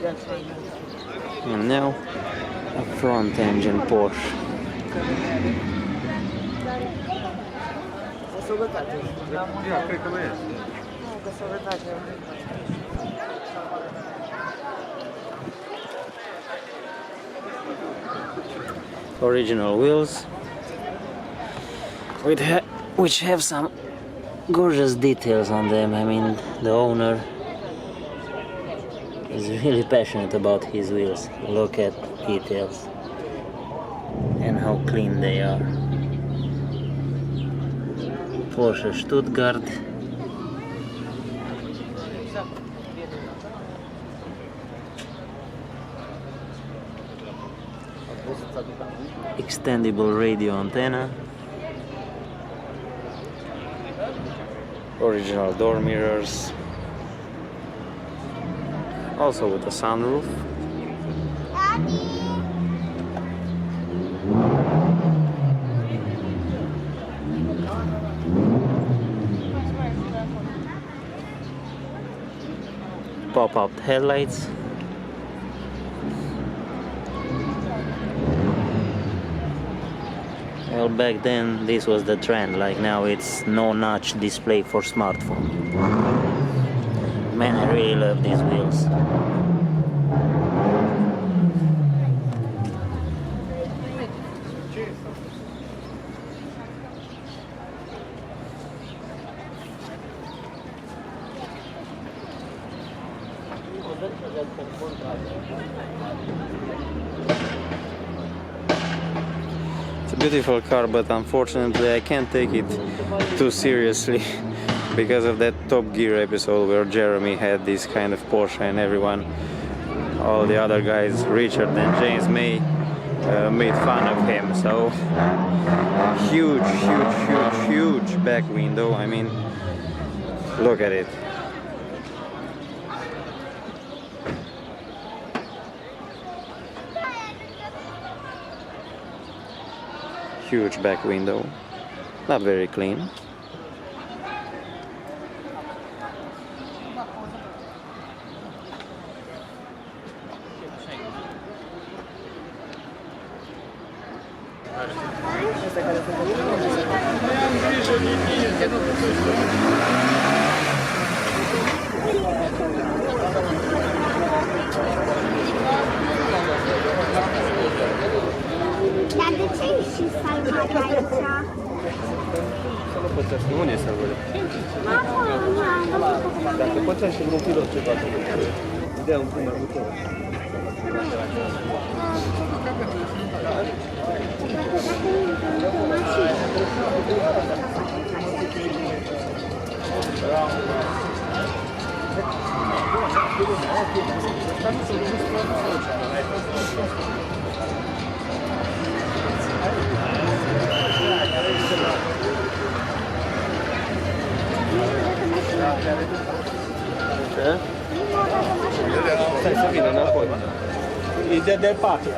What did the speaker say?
And now a front engine Porsche. Original wheels which have some gorgeous details on them. I mean, the owner is really passionate about his wheels. Look at details and how clean they are. Porsche Stuttgart. Extendable radio antenna. Original door mirrors. Also with a sunroof. Pop-up headlights. Well, back then this was the trend, like now it's no notch display for smartphone. Man, I really love these wheels. It's a beautiful car, but unfortunately I can't take it too seriously because of that Top Gear episode where Jeremy had this kind of Porsche and everyone, all the other guys, Richard and James made fun of him. So huge back window. I mean, look at it. Huge back window, not very clean. Dar de ce e și salvat aici? Unde e salvele? Acolo, nu am văzut. Dacă poți așa un pilot ceva, ideea un pic mai mută. Ce? Stai să vină înapoi. E de patru.